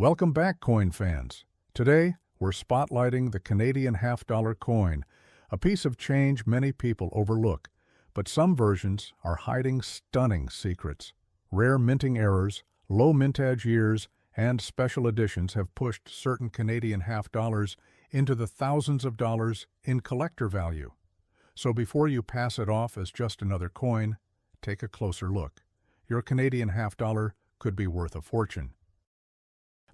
Welcome back, coin fans. Today, we're spotlighting the Canadian half-dollar coin, a piece of change many people overlook, but some versions are hiding stunning secrets. Rare minting errors, low mintage years, and special editions have pushed certain Canadian half-dollars into the thousands of dollars in collector value. So before you pass it off as just another coin, take a closer look. Your Canadian half-dollar could be worth a fortune.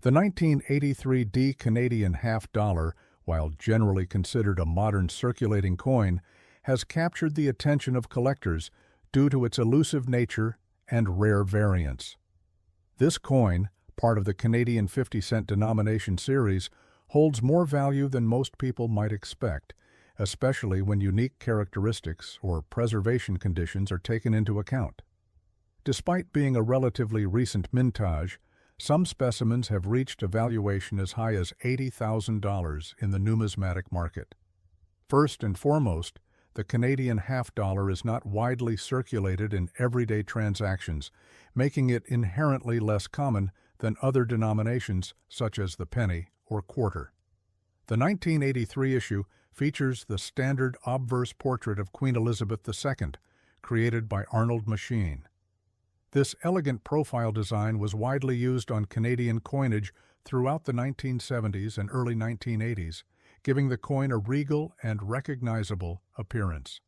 The 1983 D Canadian half-dollar, while generally considered a modern circulating coin, has captured the attention of collectors due to its elusive nature and rare variants. This coin, part of the Canadian 50-cent denomination series, holds more value than most people might expect, especially when unique characteristics or preservation conditions are taken into account. Despite being a relatively recent mintage, some specimens have reached a valuation as high as $80,000 in the numismatic market. First and foremost, the Canadian half-dollar is not widely circulated in everyday transactions, making it inherently less common than other denominations such as the penny or quarter. The 1983 issue features the standard obverse portrait of Queen Elizabeth II, created by Arnold Machine. This elegant profile design was widely used on Canadian coinage throughout the 1970s and early 1980s, giving the coin a regal and recognizable appearance.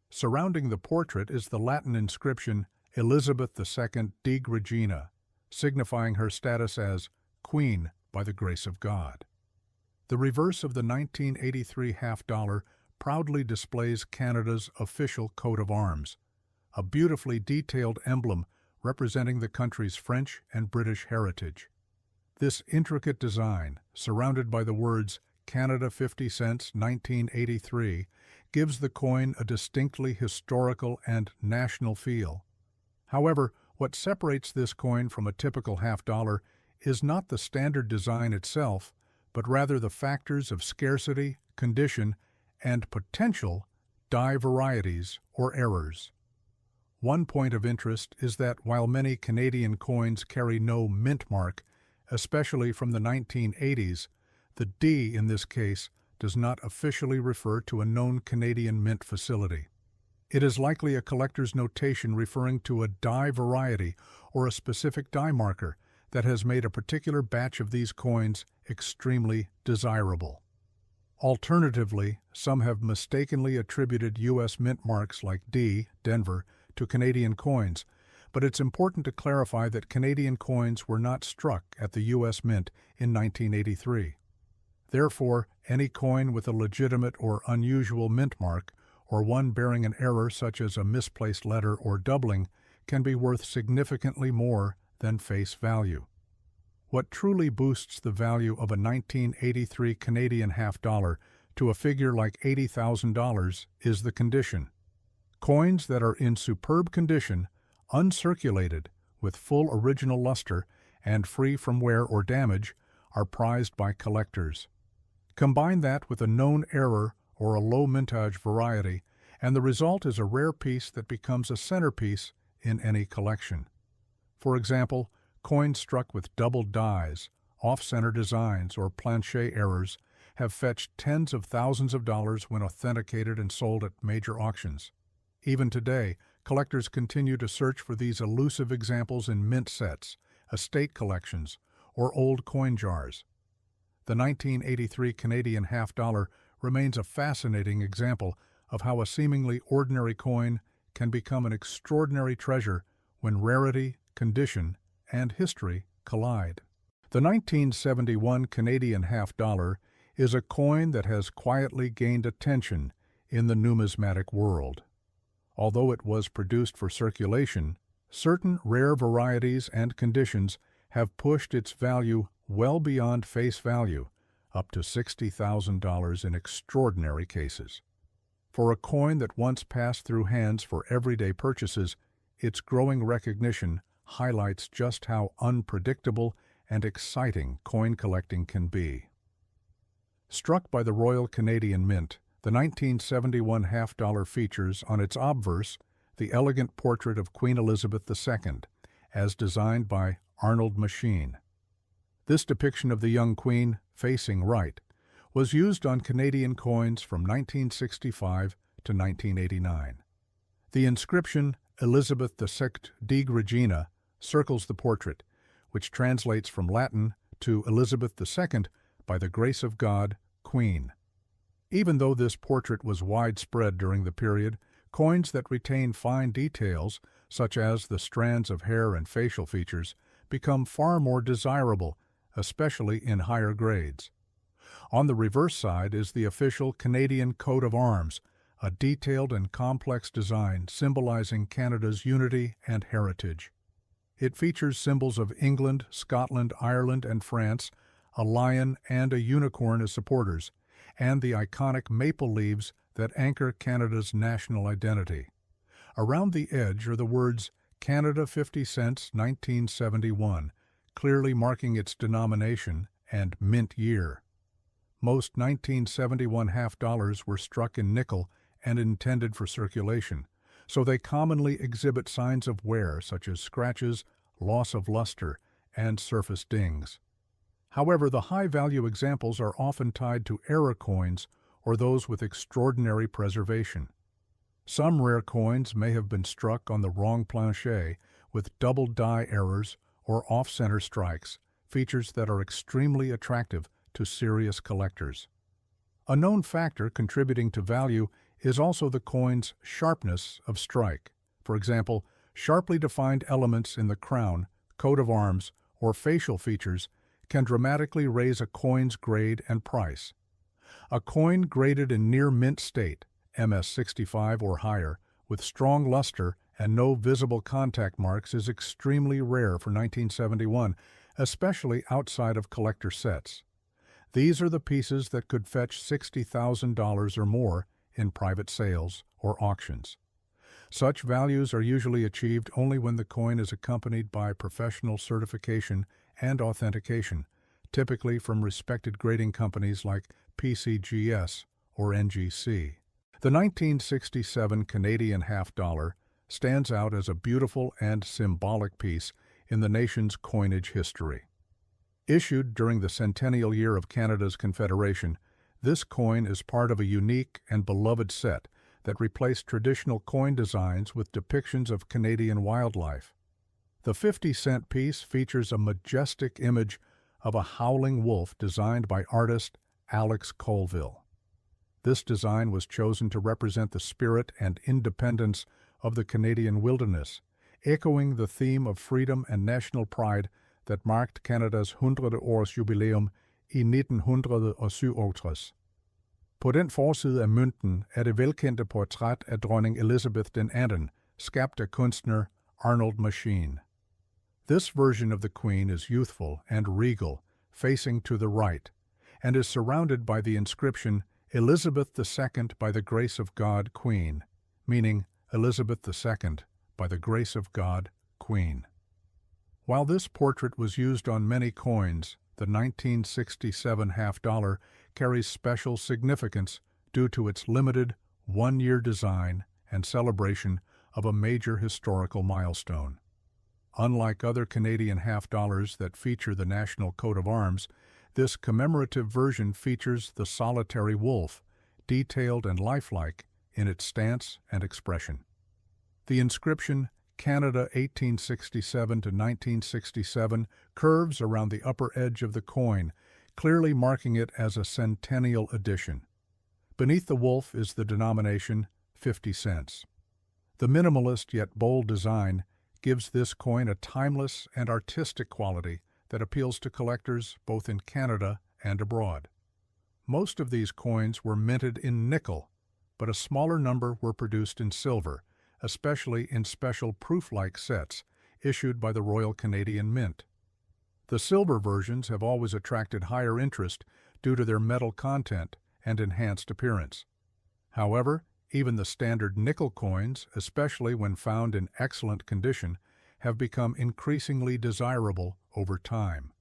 Surrounding the portrait is the Latin inscription Elizabeth II Dig Regina, signifying her status as Queen by the grace of God. The reverse of the 1983 half-dollar proudly displays Canada's official coat of arms, a beautifully detailed emblem representing the country's French and British heritage. This intricate design, surrounded by the words Canada 50 cents 1983, gives the coin a distinctly historical and national feel. However, what separates this coin from a typical half-dollar is not the standard design itself, but rather the factors of scarcity, condition, and potential die varieties or errors. One point of interest is that while many Canadian coins carry no mint mark, especially from the 1980s, the D in this case does not officially refer to a known Canadian mint facility. It is likely a collector's notation referring to a die variety or a specific die marker that has made a particular batch of these coins extremely desirable. Alternatively, some have mistakenly attributed U.S. mint marks like D, Denver, to Canadian coins, but it's important to clarify that Canadian coins were not struck at the U.S. Mint in 1983. Therefore, any coin with a legitimate or unusual mint mark, or one bearing an error such as a misplaced letter or doubling, can be worth significantly more than face value. What truly boosts the value of a 1983 Canadian half-dollar to a figure like $80,000 is the condition. Coins that are in superb condition, uncirculated, with full original luster, and free from wear or damage, are prized by collectors. Combine that with a known error or a low mintage variety, and the result is a rare piece that becomes a centerpiece in any collection. For example, coins struck with doubled dies, off-center designs, or planchet errors have fetched tens of thousands of dollars when authenticated and sold at major auctions. Even today, collectors continue to search for these elusive examples in mint sets, estate collections, or old coin jars. The 1983 Canadian half-dollar remains a fascinating example of how a seemingly ordinary coin can become an extraordinary treasure when rarity, condition, and history collide. The 1971 Canadian half-dollar is a coin that has quietly gained attention in the numismatic world. Although it was produced for circulation, certain rare varieties and conditions have pushed its value well beyond face value, up to $60,000 in extraordinary cases. For a coin that once passed through hands for everyday purchases, its growing recognition highlights just how unpredictable and exciting coin collecting can be. Struck by the Royal Canadian Mint, the 1971 half-dollar features on its obverse the elegant portrait of Queen Elizabeth II, as designed by Arnold Machine. This depiction of the young queen, facing right, was used on Canadian coins from 1965 to 1989. The inscription Elizabeth II Dig Regina circles the portrait, which translates from Latin to Elizabeth II by the grace of God, Queen. Even though this portrait was widespread during the period, coins that retain fine details, such as the strands of hair and facial features, become far more desirable, especially in higher grades. On the reverse side is the official Canadian coat of arms, a detailed and complex design symbolizing Canada's unity and heritage. It features symbols of England, Scotland, Ireland, and France, a lion and a unicorn as supporters, and the iconic maple leaves that anchor Canada's national identity. Around the edge are the words Canada 50 cents 1971, clearly marking its denomination and mint year. Most 1971 half dollars were struck in nickel and intended for circulation, so they commonly exhibit signs of wear such as scratches, loss of luster, and surface dings. However, the high-value examples are often tied to era coins or those with extraordinary preservation. Some rare coins may have been struck on the wrong planchet with double die errors or off-center strikes, features that are extremely attractive to serious collectors. A known factor contributing to value is also the coin's sharpness of strike. For example, sharply defined elements in the crown, coat of arms, or facial features can dramatically raise a coin's grade and price. A coin graded in near mint state, MS65 or higher, with strong luster and no visible contact marks is extremely rare for 1971, especially outside of collector sets. These are the pieces that could fetch $60,000 or more in private sales or auctions. Such values are usually achieved only when the coin is accompanied by professional certification and authentication, typically from respected grading companies like PCGS or NGC. The 1967 Canadian half dollar stands out as a beautiful and symbolic piece in the nation's coinage history. Issued during the centennial year of Canada's Confederation, this coin is part of a unique and beloved set that replaced traditional coin designs with depictions of Canadian wildlife. The 50-cent piece features a majestic image of a howling wolf designed by artist Alex Colville. This design was chosen to represent the spirit and independence of the Canadian wilderness, echoing the theme of freedom and national pride that marked Canada's 100-årsjubilæum i 1987. På den forside af mønten er det velkendte portræt af dronning Elizabeth II, skabt af kunstner Arnold Machine. This version of the Queen is youthful and regal, facing to the right, and is surrounded by the inscription Elizabeth II by the grace of God, Queen, meaning Elizabeth II by the grace of God, Queen. While this portrait was used on many coins, the 1967 half dollar carries special significance due to its limited, one-year design and celebration of a major historical milestone. Unlike other Canadian half dollars that feature the national coat of arms, this commemorative version features the solitary wolf, detailed and lifelike in its stance and expression. The inscription Canada 1867 to 1967 curves around the upper edge of the coin, clearly marking it as a centennial edition. Beneath the wolf is the denomination 50 cents. The minimalist yet bold design gives this coin a timeless and artistic quality that appeals to collectors both in Canada and abroad. Most of these coins were minted in nickel, but a smaller number were produced in silver, especially in special proof-like sets issued by the Royal Canadian Mint. The silver versions have always attracted higher interest due to their metal content and enhanced appearance. However, even the standard nickel coins, especially when found in excellent condition, have become increasingly desirable over time.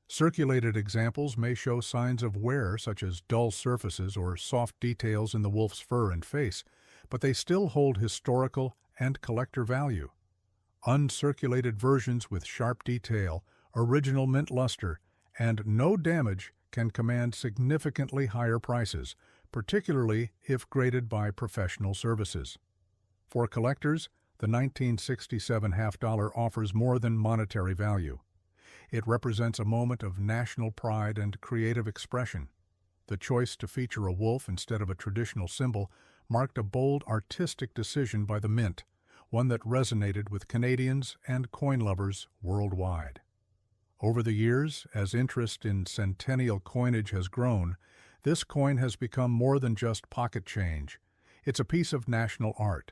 Circulated examples may show signs of wear, such as dull surfaces or soft details in the wolf's fur and face, but they still hold historical and collector value. Uncirculated versions with sharp detail, original mint luster, and no damage can command significantly higher prices, particularly if graded by professional services. For collectors, the 1967 half dollar offers more than monetary value. It represents a moment of national pride and creative expression. The choice to feature a wolf instead of a traditional symbol marked a bold artistic decision by the Mint, one that resonated with Canadians and coin lovers worldwide. Over the years, as interest in centennial coinage has grown, this coin has become more than just pocket change. It's a piece of national art.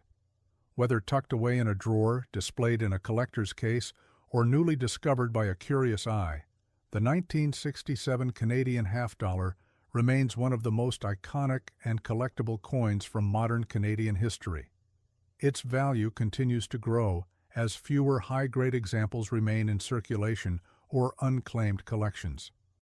Whether tucked away in a drawer, displayed in a collector's case, or newly discovered by a curious eye, the 1967 Canadian half dollar remains one of the most iconic and collectible coins from modern Canadian history. Its value continues to grow as fewer high-grade examples remain in circulation or unclaimed collections.